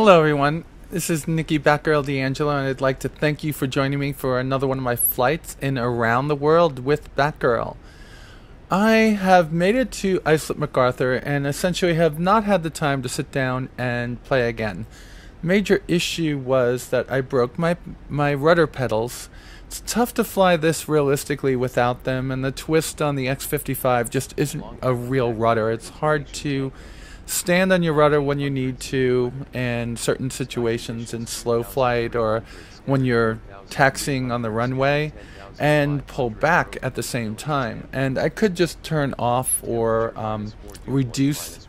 Hello everyone, this is Nikki Batgirl D'Angelo, and I'd like to thank you for joining me for another one of my flights in Around the World with Batgirl. I have made it to Island McArthur and essentially have not had the time to sit down and play again. Major issue was that I broke my rudder pedals. It's tough to fly this realistically without them, and the twist on the X55 just isn't a real rudder. It's hard to stand on your rudder when you need to in certain situations in slow flight or when you're taxiing on the runway, and pull back at the same time. And I could just turn off or reduce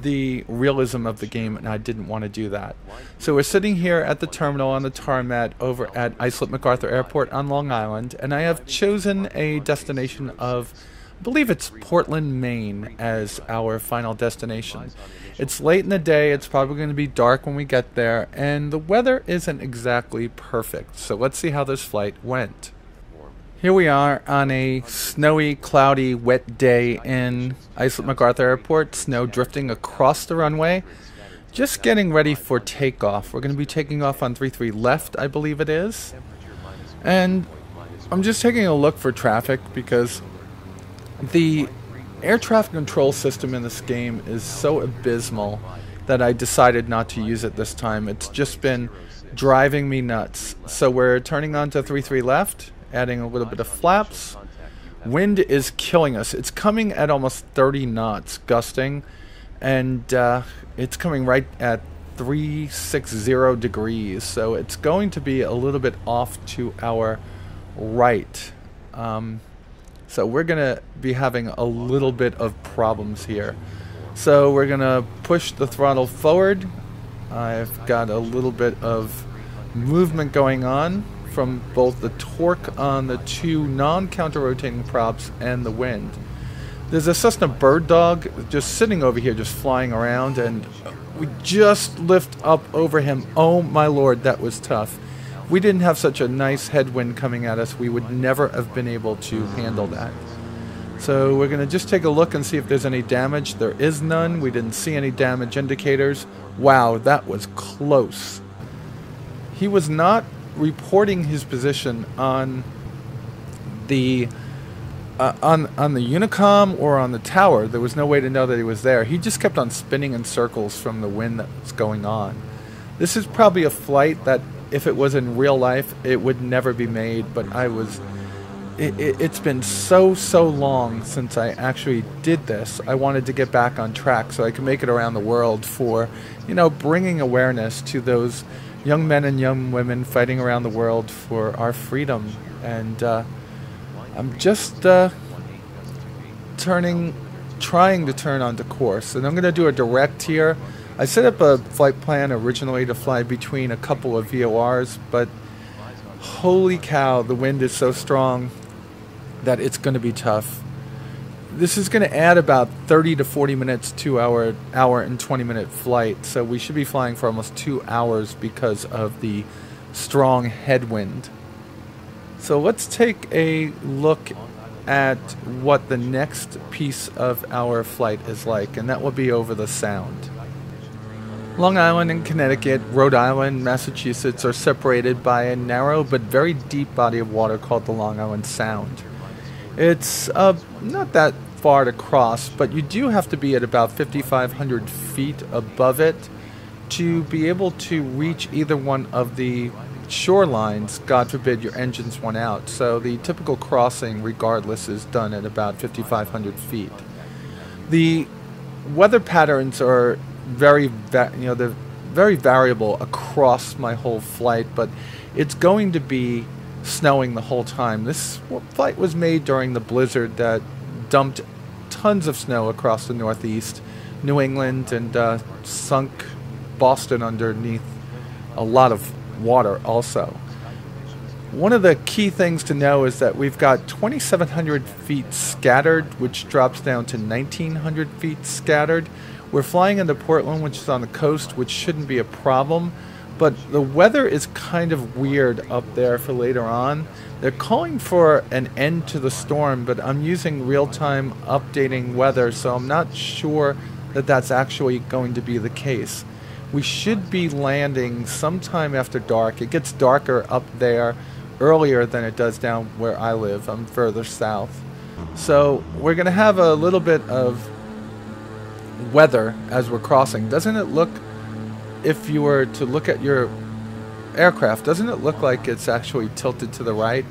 the realism of the game, and I didn't want to do that. So we're sitting here at the terminal on the tarmac over at Island McArthur Airport on Long Island, and I have chosen a destination of, I believe it's Portland, Maine, as our final destination. It's late in the day, it's probably going to be dark when we get there, and the weather isn't exactly perfect. So let's see how this flight went. Here we are on a snowy, cloudy, wet day in Island McArthur Airport, snow drifting across the runway. Just getting ready for takeoff. We're going to be taking off on 33 left, I believe it is. And I'm just taking a look for traffic because the air traffic control system in this game is so abysmal that I decided not to use it this time. It's just been driving me nuts. So we're turning on to 33 left, adding a little bit of flaps. Wind is killing us. It's coming at almost 30 knots, gusting, and it's coming right at 360 degrees. So it's going to be a little bit off to our right. So we're going to be having a little bit of problems here. So we're going to push the throttle forward. I've got a little bit of movement going on from both the torque on the two non-counter-rotating props and the wind. There's a Cessna bird dog just sitting over here, just flying around, and we just lift up over him. Oh my lord, that was tough. We didn't have such a nice headwind coming at us, we would never have been able to handle that. So we're going to just take a look and see if there's any damage. There is none. We didn't see any damage indicators. Wow, that was close. He was not reporting his position on the on the Unicom or on the tower. There was no way to know that he was there. He just kept on spinning in circles from the wind that was going on. This is probably a flight that, if it was in real life, it would never be made, but it's been so long since I actually did this. I wanted to get back on track so I can make it around the world for, you know, bringing awareness to those young men and young women fighting around the world for our freedom. And I'm just trying to turn onto course, and I'm going to do a direct here. I set up a flight plan originally to fly between a couple of VORs, but holy cow, the wind is so strong that it's going to be tough. This is going to add about 30 to 40 minutes to our hour and 20-minute flight, so we should be flying for almost 2 hours because of the strong headwind. So let's take a look at what the next piece of our flight is like, and that will be over the Sound. Long Island and Connecticut, Rhode Island, Massachusetts are separated by a narrow but very deep body of water called the Long Island Sound. It's not that far to cross, but you do have to be at about 5,500 feet above it to be able to reach either one of the shorelines. God forbid your engines went out. So the typical crossing, regardless, is done at about 5,500 feet. The weather patterns are they're very variable across my whole flight, but it's going to be snowing the whole time. This flight was made during the blizzard that dumped tons of snow across the Northeast, New England, and sunk Boston underneath a lot of water also. One of the key things to know is that we've got 2,700 feet scattered, which drops down to 1,900 feet scattered. We're flying into Portland, which is on the coast, which shouldn't be a problem, but the weather is kind of weird up there for later on. They're calling for an end to the storm, but I'm using real-time updating weather, so I'm not sure that that's actually going to be the case. We should be landing sometime after dark. It gets darker up there earlier than it does down where I live. I'm further south. So we're going to have a little bit of weather as we're crossing. Doesn't it look, if you were to look at your aircraft, doesn't it look like it's actually tilted to the right?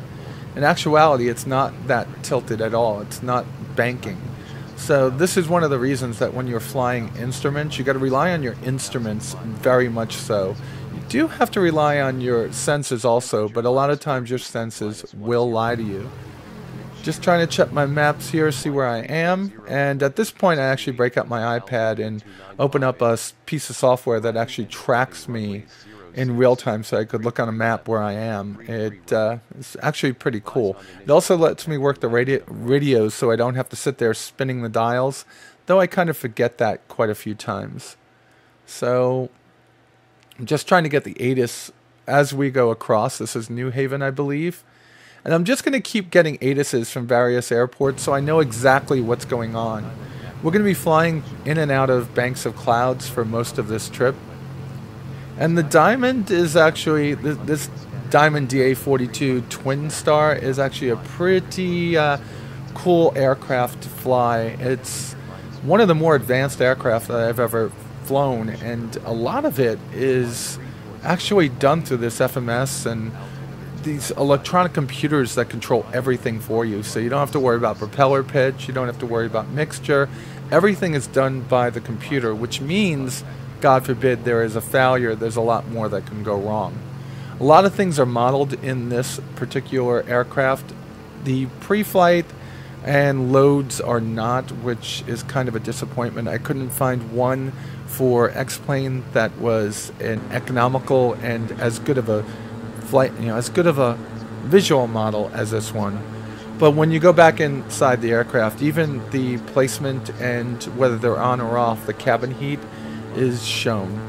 In actuality, it's not that tilted at all. It's not banking. So this is one of the reasons that when you're flying instruments, you got to rely on your instruments very much so. You do have to rely on your senses also, but a lot of times your senses will lie to you. Just trying to check my maps here, see where I am, and at this point I actually break out my iPad and open up a piece of software that actually tracks me in real time so I could look on a map where I am. It's actually pretty cool. It also lets me work the radios so I don't have to sit there spinning the dials, though I kind of forget that quite a few times. So I'm just trying to get the ATIS as we go across. This is New Haven, I believe. And I'm just going to keep getting ATISes from various airports so I know exactly what's going on. We're going to be flying in and out of banks of clouds for most of this trip. And the Diamond is actually, this Diamond DA-42 Twin Star is actually a pretty cool aircraft to fly. It's one of the more advanced aircraft that I've ever flown, and a lot of it is actually done through this FMS and these electronic computers that control everything for you. So you don't have to worry about propeller pitch, you don't have to worry about mixture. Everything is done by the computer, which means, God forbid, there is a failure, there's a lot more that can go wrong. A lot of things are modeled in this particular aircraft. The pre-flight and loads are not, which is kind of a disappointment. I couldn't find one for X-Plane that was an economical and as good of a flight, as good of a visual model as this one. But when you go back inside the aircraft, even the placement and whether they're on or off, the cabin heat is shown.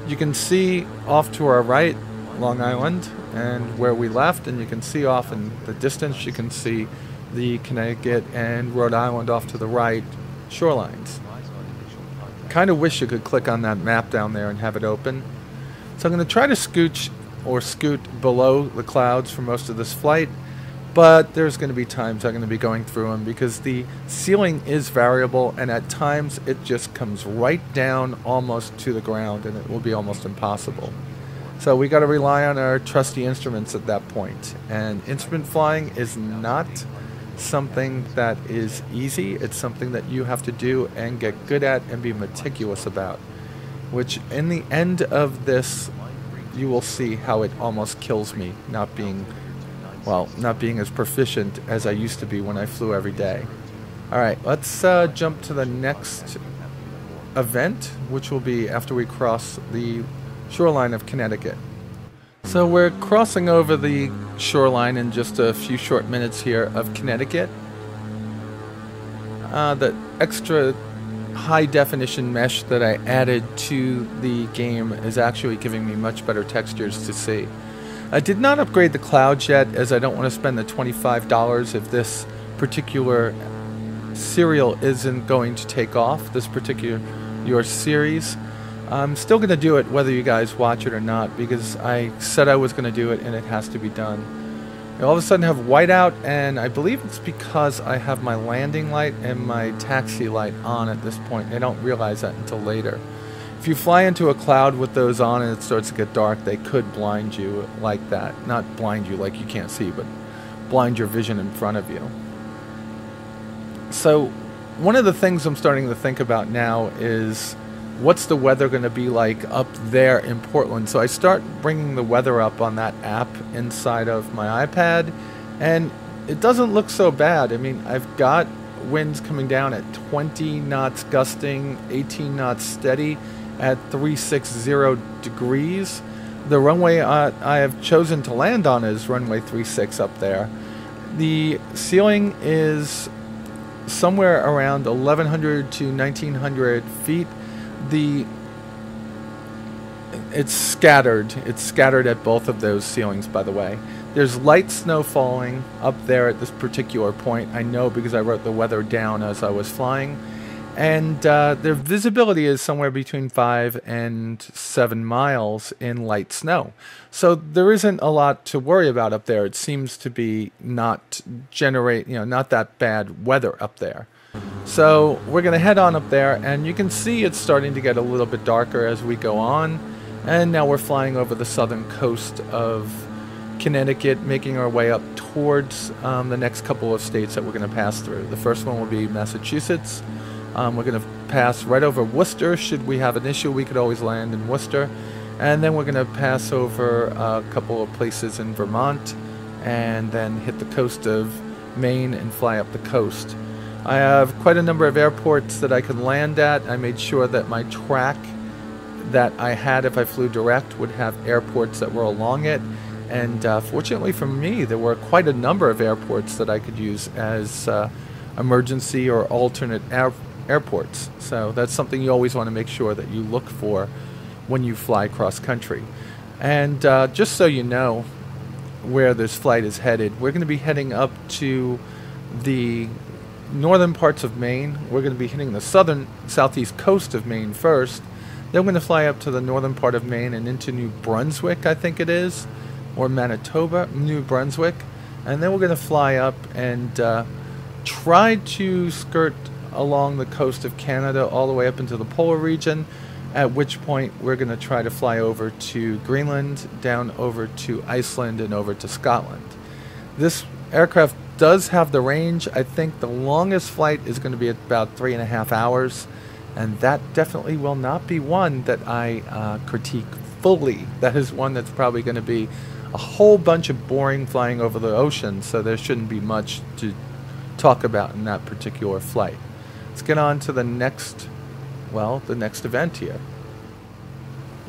You can see off to our right Long Island and where we left, and you can see off in the distance, you can see the Connecticut and Rhode Island off to the right shorelines. Kind of wish you could click on that map down there and have it open. So I'm going to try to scoot below the clouds for most of this flight, but there's going to be times I'm going to be going through them because the ceiling is variable, and at times it just comes right down almost to the ground, and it will be almost impossible. So we got to rely on our trusty instruments at that point. And instrument flying is not something that is easy. It's something that you have to do and get good at and be meticulous about, which in the end of this you will see how it almost kills me not being as proficient as I used to be when I flew every day. Alright, let's jump to the next event, which will be after we cross the shoreline of Connecticut. So we're crossing over the shoreline in just a few short minutes here of Connecticut. The extra high definition mesh that I added to the game is actually giving me much better textures to see. I did not upgrade the clouds yet, as I don't want to spend the $25 if this particular serial isn't going to take off, this particular series. I'm still going to do it whether you guys watch it or not, because I said I was going to do it and it has to be done. I all of a sudden have whiteout, and I believe it's because I have my landing light and my taxi light on at this point. I don't realize that until later. If you fly into a cloud with those on and it starts to get dark, they could blind you like that. Not blind you like you can't see, but blind your vision in front of you. So one of the things I'm starting to think about now is, what's the weather going to be like up there in Portland? So I start bringing the weather up on that app inside of my iPad, and it doesn't look so bad. I mean, I've got winds coming down at 20 knots gusting, 18 knots steady at 360 degrees. The runway I have chosen to land on is runway 36 up there. The ceiling is somewhere around 1,100 to 1,900 feet. It's scattered. It's scattered at both of those ceilings, by the way. There's light snow falling up there at this particular point. I know because I wrote the weather down as I was flying. And their visibility is somewhere between 5 and 7 miles in light snow. So there isn't a lot to worry about up there. It seems to be not that bad weather up there. So we're going to head on up there, and you can see it's starting to get a little bit darker as we go on. And now we're flying over the southern coast of Connecticut, making our way up towards the next couple of states that we're going to pass through. The first one will be Massachusetts. We're going to pass right over Worcester. Should we have an issue, we could always land in Worcester. And then we're going to pass over a couple of places in Vermont and then hit the coast of Maine and fly up the coast. I have quite a number of airports that I can land at. I made sure that my track that I had if I flew direct would have airports that were along it. And fortunately for me, there were quite a number of airports that I could use as emergency or alternate airports. So that's something you always want to make sure that you look for when you fly cross country. And just so you know where this flight is headed, we're going to be heading up to the northern parts of Maine. We're going to be hitting the southeast coast of Maine first. Then we're going to fly up to the northern part of Maine and into New Brunswick, I think it is, or Manitoba, New Brunswick. And then we're going to fly up and try to skirt along the coast of Canada all the way up into the polar region, at which point we're going to try to fly over to Greenland, down over to Iceland, and over to Scotland. This aircraft does have the range. I think the longest flight is going to be about 3.5 hours, and that definitely will not be one that I critique fully. That is one that's probably going to be a whole bunch of boring flying over the ocean, so there shouldn't be much to talk about in that particular flight. Let's get on to the next event here.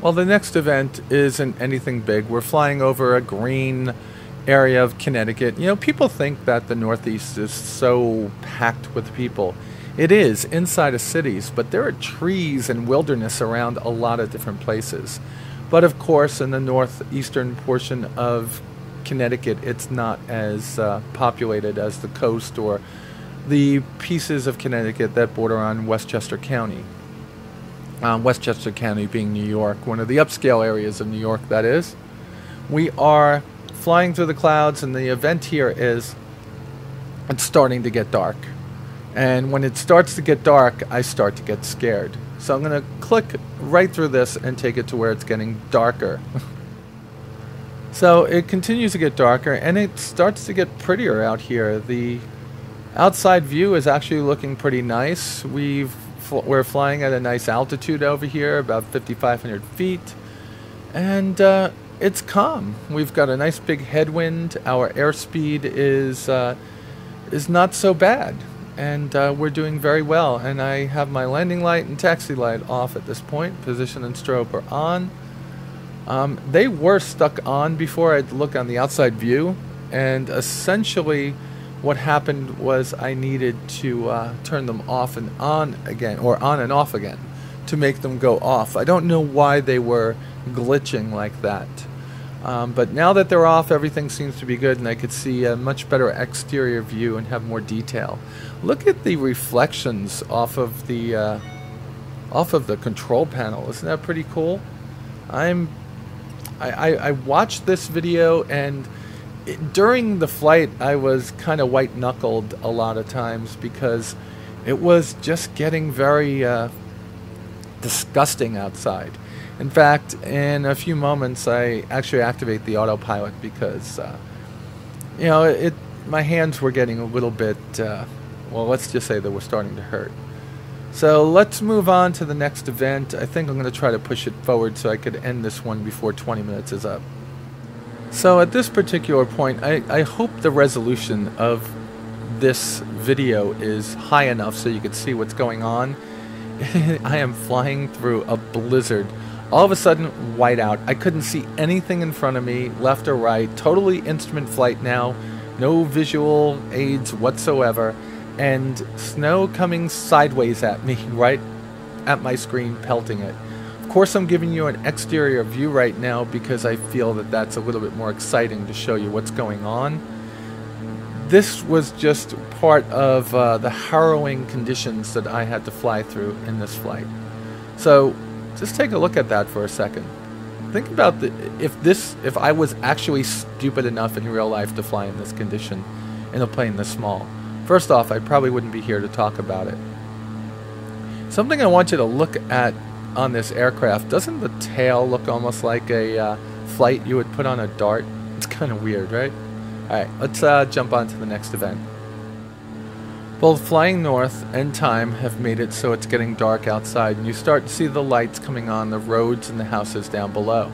Well, the next event isn't anything big. We're flying over a green area of Connecticut. You know, people think that the Northeast is so packed with people. It is inside of cities, but there are trees and wilderness around a lot of different places. But of course, in the northeastern portion of Connecticut, it's not as populated as the coast or the pieces of Connecticut that border on Westchester County. Westchester County being New York, one of the upscale areas of New York, that is. We are flying through the clouds, and the event here is it's starting to get dark. And when it starts to get dark, I start to get scared. So I'm going to click right through this and take it to where it's getting darker. So it continues to get darker, and it starts to get prettier out here. The outside view is actually looking pretty nice. We're flying at a nice altitude over here, about 5,500 feet, and it's calm. We've got a nice big headwind. Our airspeed is not so bad, and we're doing very well. And I have my landing light and taxi light off at this point. Position and strobe are on. They were stuck on before. I'd look on the outside view, and essentially what happened was I needed to turn them off and on again, or on and off again, to make them go off. I don't know why they were glitching like that. But now that they're off, everything seems to be good, and I could see a much better exterior view and have more detail. Look at the reflections off of the control panel. Isn't that pretty cool? I watched this video, and during the flight I was kind of white-knuckled a lot of times because it was just getting very disgusting outside. In fact, in a few moments I actually activate the autopilot because you know, my hands were getting a little bit well, let's just say they were starting to hurt. So let's move on to the next event. I think I'm going to try to push it forward so I could end this one before 20 minutes is up. So at this particular point, I hope the resolution of this video is high enough so you can see what's going on. I am flying through a blizzard. All of a sudden, whiteout. I couldn't see anything in front of me, left or right. Totally instrument flight now. No visual aids whatsoever. And snow coming sideways at me, right at my screen, pelting it. Of course, I'm giving you an exterior view right now because I feel that that's a little bit more exciting to show you what's going on. this was just part of the harrowing conditions that I had to fly through in this flight. So just take a look at that for a second. Think about if I was actually stupid enough in real life to fly in this condition in a plane this small. First off, I probably wouldn't be here to talk about it. Something I want you to look at on this aircraft, doesn't the tail look almost like a flight you would put on a dart? It's kind of weird, right? Alright, let's jump on to the next event. Both flying north and time have made it so it's getting dark outside, and you start to see the lights coming on the roads and the houses down below.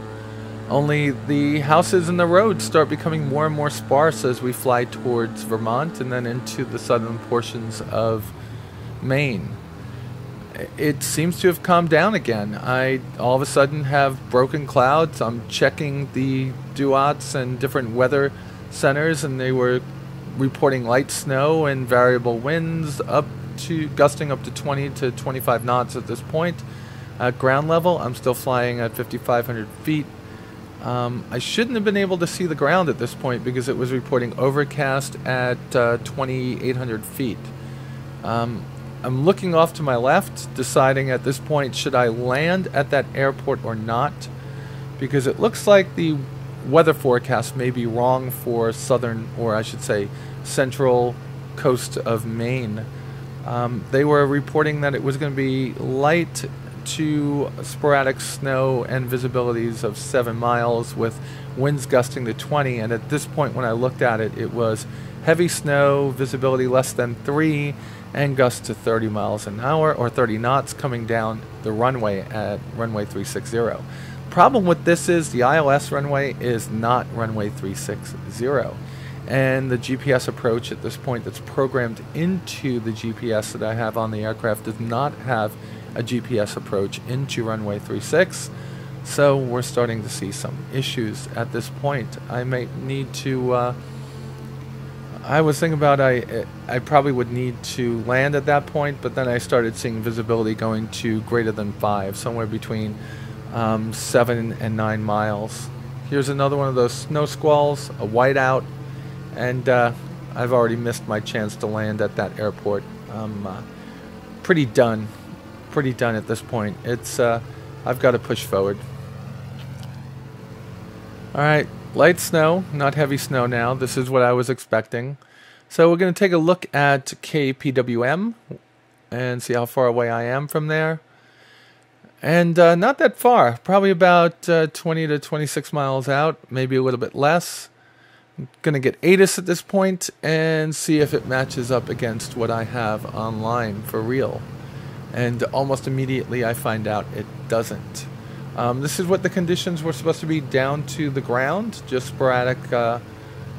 Only the houses and the roads start becoming more and more sparse as we fly towards Vermont and then into the southern portions of Maine. It seems to have calmed down again. I all of a sudden have broken clouds. I'm checking the DUATs and different weather centers, and they were reporting light snow and variable winds gusting up to 20 to 25 knots at this point. At ground level, I'm still flying at 5,500 feet. I shouldn't have been able to see the ground at this point because it was reporting overcast at 2,800 feet. I'm looking off to my left, deciding at this point, should I land at that airport or not? Because it looks like the weather forecast may be wrong for southern, or I should say, central coast of Maine. They were reporting that it was going to be light to sporadic snow and visibilities of 7 miles with winds gusting to 20, and at this point when I looked at it, it was heavy snow, visibility less than 3, and gusts to 30 miles an hour or 30 knots coming down the runway at runway 360. Problem with this is the ILS runway is not runway 360, and the GPS approach at this point that's programmed into the GPS that I have on the aircraft does not have a GPS approach into runway 36, so we're starting to see some issues at this point. I might need to I was thinking about I probably would need to land at that point, but then I started seeing visibility going to greater than 5, somewhere between 7 and 9 miles. Here's another one of those snow squalls, a whiteout, and I've already missed my chance to land at that airport. I'm pretty done at this point. It's I've got to push forward. Alright, light snow, not heavy snow now. This is what I was expecting. So we're going to take a look at KPWM and see how far away I am from there. And not that far, probably about 20 to 26 miles out, maybe a little bit less. I'm going to get ATIS at this point and see if it matches up against what I have online for real. And almost immediately I find out it doesn't. This is what the conditions were supposed to be down to the ground, just sporadic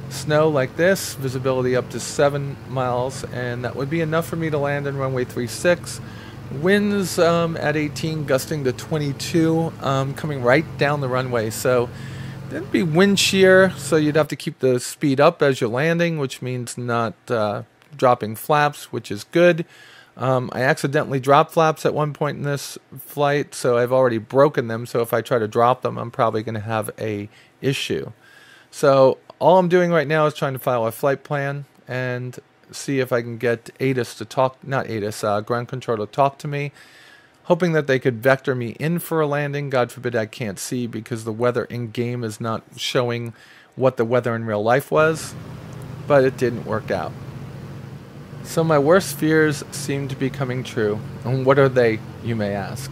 snow like this, visibility up to 7 miles, and that would be enough for me to land in runway 36. Winds at 18, gusting to 22, coming right down the runway. So there'd be wind shear, so you'd have to keep the speed up as you're landing, which means not dropping flaps, which is good. I accidentally dropped flaps at one point in this flight, so I've already broken them, so if I try to drop them, I'm probably going to have a issue. So all I'm doing right now is trying to file a flight plan and see if I can get ATIS to talk, not ATIS, ground control to talk to me, hoping that they could vector me in for a landing. God forbid I can't see because the weather in-game is not showing what the weather in real life was, but it didn't work out. So my worst fears seem to be coming true. And what are they, you may ask?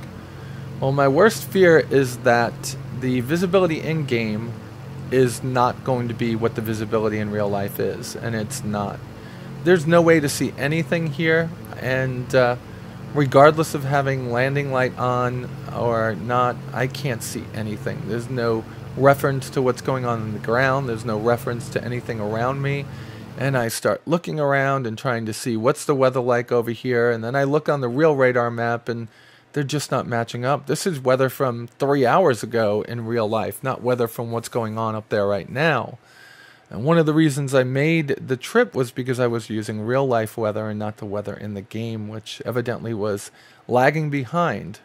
Well, my worst fear is that the visibility in-game is not going to be what the visibility in real life is, and it's not. There's no way to see anything here, and regardless of having landing light on or not, I can't see anything. There's no reference to what's going on in the ground. There's no reference to anything around me. And I start looking around and trying to see what's the weather like over here. And then I look on the real radar map and they're just not matching up. This is weather from 3 hours ago in real life, not weather from what's going on up there right now. And one of the reasons I made the trip was because I was using real life weather and not the weather in the game, which evidently was lagging behind.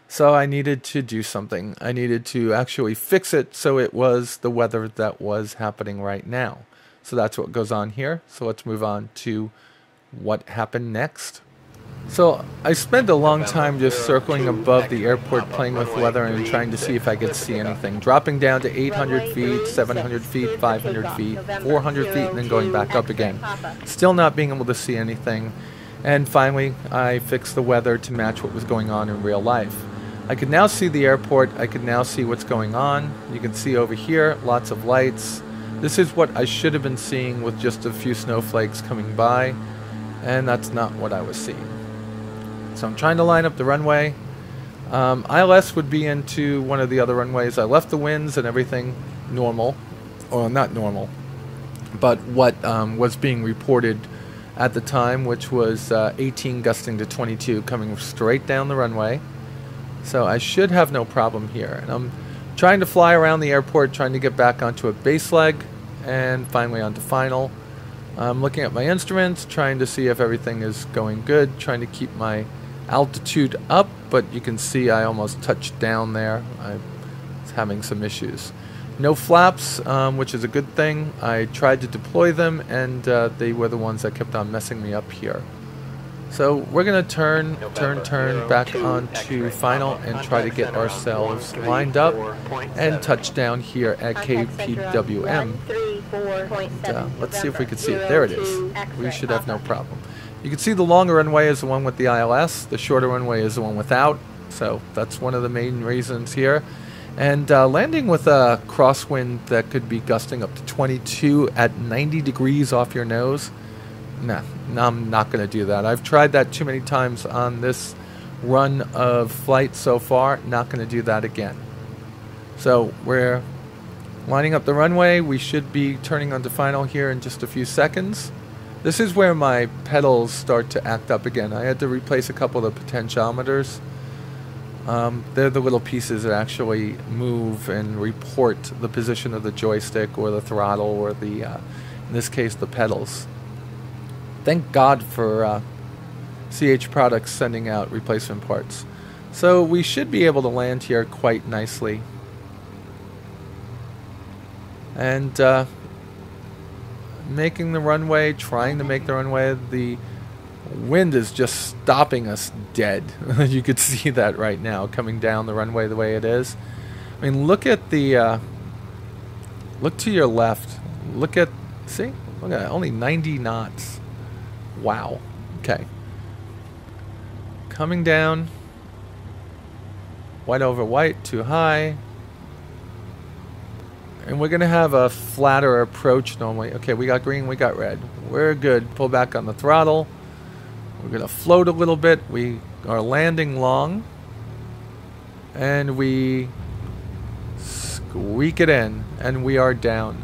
So I needed to do something. I needed to actually fix it so it was the weather that was happening right now. So that's what goes on here. So let's move on to what happened next. So I spent a long time just circling above the airport, playing with weather and trying to see if I could see anything. Dropping down to 800 feet, 700 feet, 500 feet, 400 feet, and then going back up again. Still not being able to see anything. And finally, I fixed the weather to match what was going on in real life. I could now see the airport. I could now see what's going on. You can see over here, lots of lights. This is what I should have been seeing with just a few snowflakes coming by. And that's not what I was seeing. So I'm trying to line up the runway. ILS would be into one of the other runways. I left the winds and everything normal. Well, not normal, but what was being reported at the time, which was 18 gusting to 22 coming straight down the runway. So I should have no problem here. And I'm trying to fly around the airport, trying to get back onto a base leg, and finally onto final. I'm looking at my instruments, trying to see if everything is going good, trying to keep my altitude up, but you can see I almost touched down there. I was having some issues. No flaps, which is a good thing. I tried to deploy them, and they were the ones that kept on messing me up here. So we're going to turn back onto final and try to get ourselves lined up and touch down here at KPWM. And, let's see if we can see it. There it is. We should have no problem. You can see the longer runway is the one with the ILS. The shorter runway is the one without. So that's one of the main reasons here. And landing with a crosswind that could be gusting up to 22 at 90 degrees off your nose. Nah, I'm not going to do that. I've tried that too many times on this run of flight so far. Not going to do that again. So we're lining up the runway. We should be turning onto final here in just a few seconds. This is where my pedals start to act up again. I had to replace a couple of the potentiometers. They're the little pieces that actually move and report the position of the joystick or the throttle or the, in this case, the pedals. Thank God for CH Products sending out replacement parts. So we should be able to land here quite nicely. And making the runway, trying to make the runway, the wind is just stopping us dead. You could see that right now, coming down the runway the way it is. I mean, look at the, look to your left. Look at, see? Look at that, only 90 knots. Wow. Okay. Coming down. White over white, too high. And we're going to have a flatter approach normally. Okay, we got green, we got red. We're good. Pull back on the throttle. We're going to float a little bit. We are landing long. And we squeak it in. And we are down.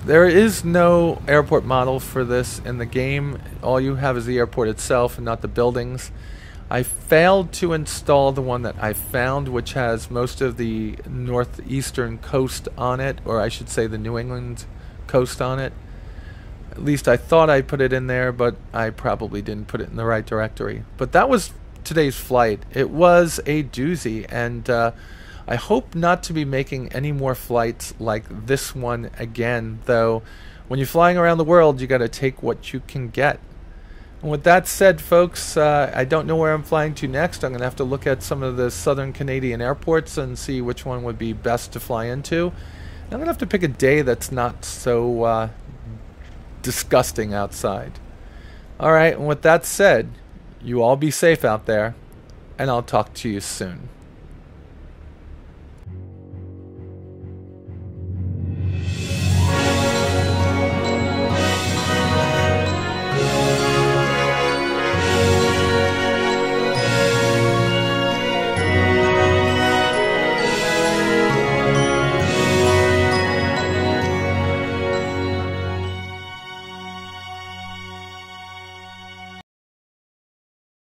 There is no airport model for this in the game. All you have is the airport itself and not the buildings. I failed to install the one that I found, which has most of the northeastern coast on it, or I should say the New England coast on it. At least I thought I put it in there, but I probably didn't put it in the right directory. But that was today's flight. It was a doozy, and I hope not to be making any more flights like this one again, though when you're flying around the world, you got to take what you can get. And with that said, folks, I don't know where I'm flying to next. I'm going to have to look at some of the southern Canadian airports and see which one would be best to fly into. And I'm going to have to pick a day that's not so disgusting outside. Alright, and with that said, you all be safe out there, and I'll talk to you soon.